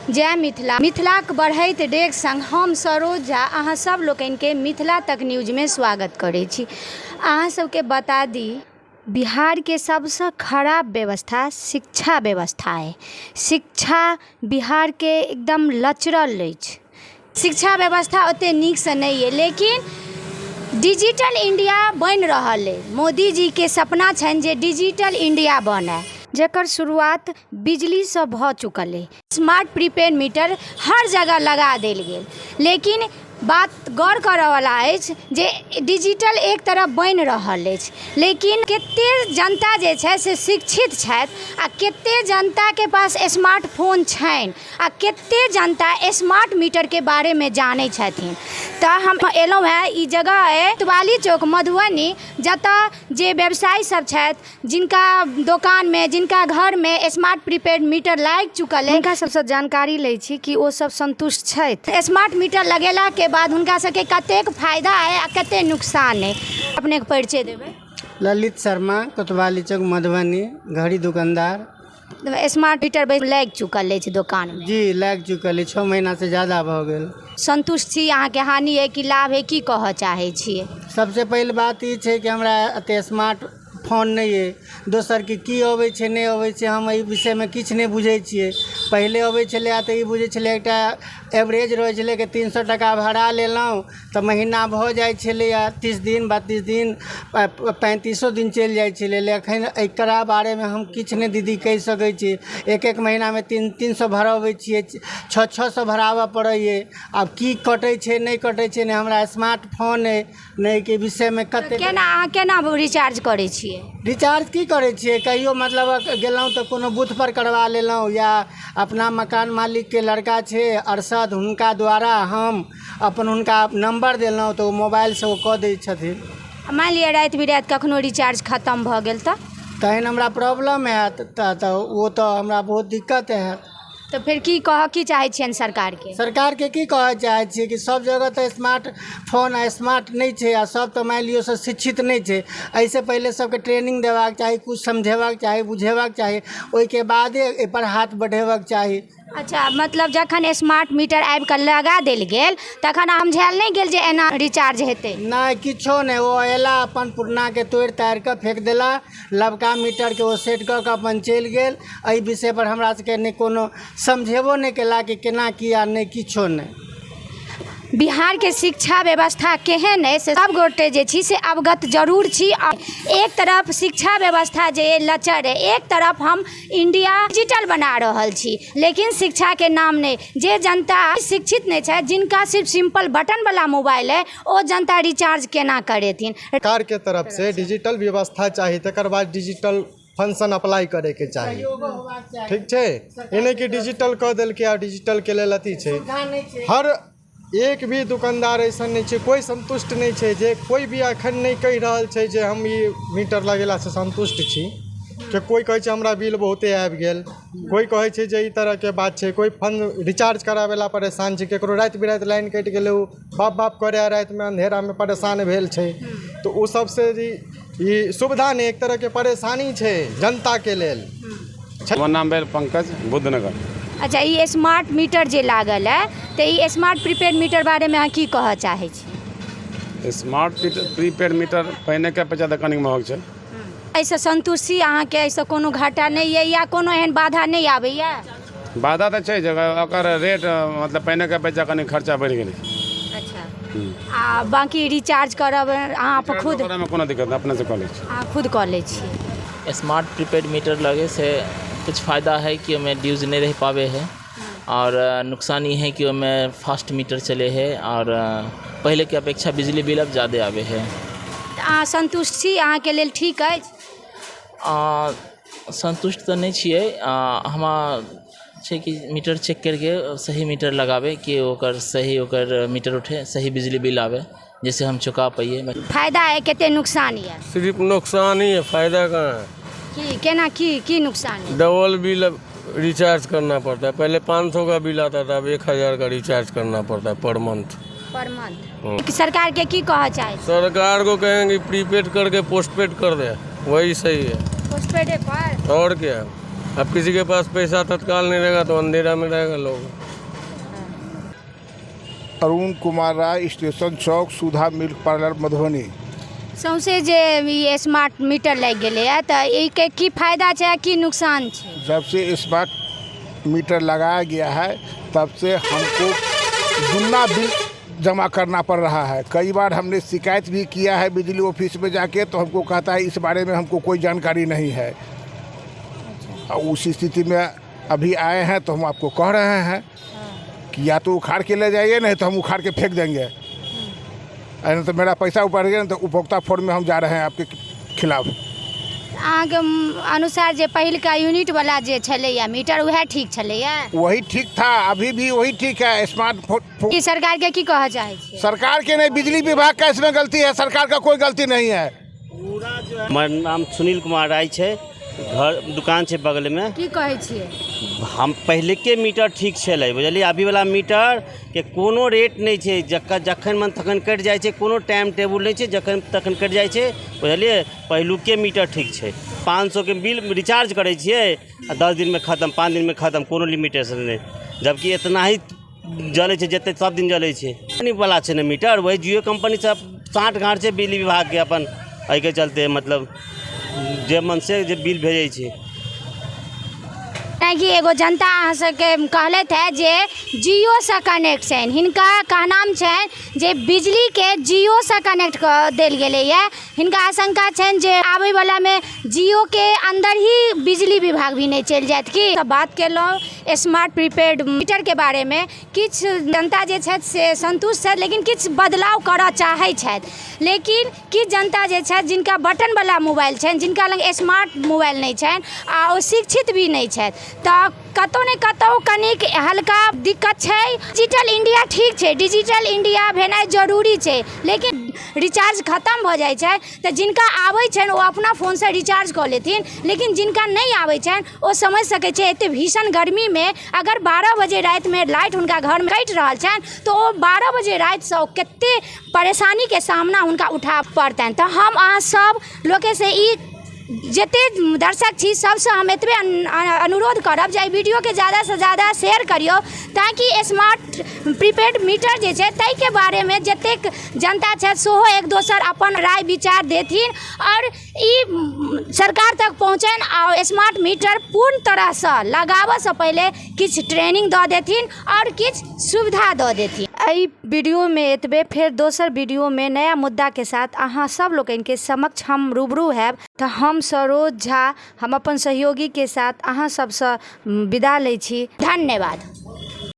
जय मिथिला। मिथिलाक बढ़ैत डेग संग हम सरोज झा अहाँ सब लोकनिके मिथिला तक न्यूज में स्वागत करै छी। अहाँ सबके बता दी बिहार के सबसे खराब व्यवस्था शिक्षा व्यवस्था है। शिक्षा बिहार के एकदम लचरल अछि। शिक्षा व्यवस्था ओते नीक से नहीं है, लेकिन डिजिटल इंडिया बन रहा है। मोदी जी के सपना छन जे डिजिटल इंडिया बने, जेकर शुरुआत बिजली से भ चुकल है। स्मार्ट प्रीपेड मीटर हर जगह लगा देल गेल, लेकिन बात गौर करऽ वाला अछि जे डिजिटल एक तरफ बन रहल अछि, लेकिन कते जनता जे छै से शिक्षित छथि आ कते जनता के पास स्मार्टफोन छनि आ कते जनता स्मार्ट मीटर के बारे में जानै छथिन। तऽ हम एलहुँ हैं, ई जगह है तुवाली चौक मधुबनी, जतऽ जे व्यवसायी सब छथि जिनका दुकान में जिनका घर में स्मार्ट प्रीपेड मीटर लागि चुकल है, हुनका सबसँ जानकारी लै छी कि ओ सब संतुष्ट छथि। स्मार्ट मीटर लगेला के बाद हुनका सबके कतेक फायदा है आ कते नुकसान है, अपने परिचय देबै। ललित शर्मा, कोतवाली चौक मधुबनी, घड़ी दुकानदार। स्मार्ट मीटर लागि चुकल अछि दुकान में? जी लागि चुकल है, 6 महीना से ज्यादा भ गेल। संतुष्ट छी? अहाँ के हानि है कि लाभ है, की कहऽ चाहे छियै? सबसे पहले बात ई छै कि हमरा एते स्मार्ट फोन नहीं है। दोसर की अबै छै नहीं अबै छै, हम एहि विषय में किछु नहीं बुझै छियै। पहले अबै छलै तऽ ई बुझै छलै एकटा एवरेज रहै छलै कि 300 टका भाड़ा लेलहुँ तऽ महीना भऽ जाइ छलै 30 दिन 32 दिन 35 दिन चलि जाइ छलै। लेकिन एकरा बारे में हम किछु नहीं दीदी कहि सकै छी। एक महीना में 300 भराबै छियै, 600 भराबऽ पड़ैए। आब की कटै छै नहीं कटै छै, नहीं हमरा स्मार्टफोन है नहीं के विषय में कते केना रिचार्ज करै छियै? रिचार्ज की करै छियै, कहियो मतलब गेलहुँ तऽ कोनो बूथ पर करवा लेलहुँ, या अपना मकान मालिक के लड़का छै अरशद, हुनका द्वारा हम अपन हुनका नंबर देलहुँ तऽ ओ मोबाइल से ओ कऽ दै छथिन। मान लिअ राति बिराति कखनो रिचार्ज खत्म भऽ गेल तऽ तहन हमरा प्रॉब्लम हैत, तऽ ओ तऽ हमरा बहुत दिक्कत हैत। तो फिर की चाहे छियनि सरकार के की कहऽ चाहे छियै कि सब जगह तो स्मार्ट फोन आ स्मार्ट नहीं छै आ सब तो मान लियो से शिक्षित नहीं छै। ऐसे पहले सबके ट्रेनिंग देबाक चाही, कुछ समझेबाक चाही, बुझेबाक चाही, ओहिके बादे एहि पर हाथ बढ़ेबाक चाही। अच्छा, मतलब जखन स्मार्ट मीटर आबि कऽ लगा देल गेल तखन समझायल नहीं गेल जे एना रिचार्ज हेतै? नहीं, किछो नहीं। वो एला अपन पुरना के तोड़ ताड़ के फेंक देला, लबका मीटर के वो सेट कऽ के अपन चलि गेल। एहि विषय पर हमरा सबके नहीं कोनो समझेबो नहीं केला कि केना किया, नहीं किछो नहीं। बिहार के शिक्षा व्यवस्था केहन है से सब गोटे जे छी से अवगत जरूर छी। एक तरफ शिक्षा व्यवस्था जे लचर है, एक तरफ हम इंडिया डिजिटल बना रहल छी, लेकिन शिक्षा के नाम नहीं। जे जनता शिक्षित नहीं है, जिनका सिर्फ सिंपल बटन वाला मोबाइल है, वो जनता रिचार्ज केना करेथिन? सरकार के तरफ से डिजिटल व्यवस्था चाहिए, तकर बाद डिजिटल फंक्शन अप्लाई करे के चाहिए। ठीक है, इन्हें कि डिजिटल कह दिल के डिजिटल के लेल अथी छै। हर एक भी दुकानदार ऐसा नहीं है, कोई संतुष्ट नहीं है। जे कोई भी अखन नहीं कह रहा है जे हम ये मीटर लगेला से संतुष्ट छी, कि कोई कहे छै हमरा बिल बहुते आबि गेल, कोई कहे छै जे ई तरह के बात छै, कोई फोन रिचार्ज करावेला परेशान छै, केकरो राति बिराति लाइन कटि गेलै, बाप बाप करे राति में अंधेरा में परेशान भेल छै। तो ओ सबसे ई सुविधा नहीं, एक तरह के परेशानी छै जनता के लेल। हमर नाम भेल पंकज, बुद्धनगर। अच्छा, ये स्मार्ट मीटर जे लागल है तो ये स्मार्ट प्रीपेड मीटर बारे में अहाँ की कहऽ चाहे छी? स्मार्ट प्रीपेड मीटर पहिने के अपेक्षा तऽ कनिक महग छै। ऐसे संतुष्टि अहाँ के? ऐसे कोनो घाटा नहीं है या कोनो एहन बाधा नहीं आबैया? बाधा तऽ छै, ओकर रेट मतलब पहिने के अपेक्षा कनिक खर्चा बढ़ि गेलै। अच्छा, आ बाकी रिचार्ज करब अहाँ खुद? कोनो दिक्कत नहीं, अपने से कऽ लै छी। अहाँ खुद कऽ लै छी? स्मार्ट प्रीपेड मीटर लगे से कुछ फ़ायदा है कि उसमें ड्यूज नहीं रह पावे है, और नुकसान ये है कि उसमें फास्ट मीटर चले है, और पहले के अपेक्षा बिजली बिल अब ज़्यादा आवे है। अहाँ संतुष्ट छी? अहाँ के लेल ठीक है? संतुष्ट तो नहीं छिए। हम छै कि मीटर चेक करके सही मीटर लगावे कि ओकर सही ओकर मीटर उठे, सही बिजली बिल आवे, जैसे हम चुका पाइए। फायदा है केते नुकसान है? सिर्फ नुकसान ही है, फायदा कहाँ है? केना की नुकसान है? डबल बिल रिचार्ज करना पड़ता है। पहले 500 का बिल आता था, अब 1000 का रिचार्ज करना पड़ता है पर मंथ। सरकार के की कहना चाहिए? सरकार को कहेंगे प्रीपेड करके पोस्टपेड कर दे, वही सही है। पोस्टपेड पर और क्या। अब किसी के पास पैसा तत्काल नहीं रहेगा तो अंधेरा में रहेगा लोग। अरुण कुमार राय, स्टेशन चौक, सुधा मिल्क पार्लर, मधुबनी। सौंसे जे ई स्मार्ट मीटर लग गए है तो एक की फायदा है कि नुकसान है? जब से स्मार्ट मीटर लगाया गया है तब से हमको दुगना बिल जमा करना पड़ रहा है। कई बार हमने शिकायत भी किया है बिजली ऑफिस में जाके, तो हमको कहता है इस बारे में हमको कोई जानकारी नहीं है। और उस स्थिति में अभी आए हैं तो हम आपको कह रहे हैं कि या तो उखाड़ के ले जाइए, नहीं तो हम उखाड़ के फेंक देंगे, नहीं तो मेरा पैसा ऊपर गया, तो उपभोक्ता फोरम में हम जा रहे हैं आपके खिलाफ। आगे अनुसार जे पहल का यूनिट वाला जे छलैया मीटर वह ठीक छलैया? वही ठीक था, अभी भी वही ठीक है। स्मार्ट की सरकार के की कह चाहे छी? सरकार के नहीं, बिजली विभाग का इसमें गलती है, सरकार का कोई गलती नहीं है। हमार नाम सुनील कुमार राय है, घर दुकान है बगल में। की कहे छिए? हम पहले के मीटर ठीक छलै, बुझलिए। अभी वाला मीटर के कोनो रेट नहीं है, जखन मन तखन कटि जाइ छै, कोनो टाइम टेबुल नहीं है, जखन तखन कटि जाइ छै, बुझलिए। पहिलुके मीटर ठीक है। 500 के बिल रिचार्ज करै छियै आ 10 दिन में खत्म, 5 दिन में खत्म, कोनो लिमिटेशन नहीं। जबकि इतना ही जलै छै जते सब दिन जलै छै। कंपनी वाला छै ने मीटर, वही जियो कंपनी से 60 गाँठ छै बिजली विभाग के, अपन एहिके चलते मतलब जे मन से जे बिल भेजै छै। कि एगो जनता अहाँ सबके कहलथि है जे जियो से कनेक्ट छनि, हिनका कहनाम छनि जे बिजली के जियो से कनेक्ट कऽ देल गेलै है। हिनका आशंका छनि जे आबै वाला में जियो के अंदर ही बिजली विभाग भी नहीं चलि जायत। की तऽ बात केलहुँ स्मार्ट प्रीपेड मीटर के बारे में। किछु जनता जे छथि से संतुष्ट छथि, लेकिन किछु बदलाव करऽ चाहै छथि। लेकिन किछु जनता जे छथि जिनका बटन वाला मोबाइल छनि, जिनका लग स्मार्ट मोबाइल नहीं छनि आ ओ शिक्षित भी नहीं छथि, तऽ कतौ ने कतौ कनिक हल्का दिक्कत छै। डिजिटल इंडिया ठीक छै, डिजिटल इंडिया भेनाइ जरूरी छै, लेकिन रिचार्ज खत्म भऽ जाइ छै तऽ जिनका आबै छनि ओ अपना फोनसँ रिचार्ज कऽ लेथिन, लेकिन जिनका नहीं आबै छनि ओ समझि सकै छै एते भीषण गर्मी में अगर 12 बजे राति में लाइट हुनका घर में कटि रहल छनि तऽ ओ 12 बजे रातिसँ कते परेशानी के सामना हुनका उठा पड़तनि। तऽ हम अहाँ सब लोके से ई जते दर्शक छी सबसे हम एतबे अनुरोध करब जे वीडियो के ज़्यादा से ज़्यादा शेयर करियो, ताकि स्मार्ट प्रीपेड मीटर जे छै ताहि के बारे में जतेक जनता छथि सेहो एक दोसर अपन राय विचार देथिन और ई सरकार तक पहुँचनि आ स्मार्ट मीटर पूर्ण तरह से लगाबऽ से पहले किछु ट्रेनिंग दऽ देथिन और किछु सुविधा दऽ देथिन। एहि वीडियो में एतबे, फिर दोसर वीडियो में नया मुद्दा के साथ अहाँ सब लोगन के समक्ष हम रूबरू हैब। तऽ हम सरोज झा हम अपन सहयोगी के साथ अहाँ सबसँ विदा लै छी। धन्यवाद।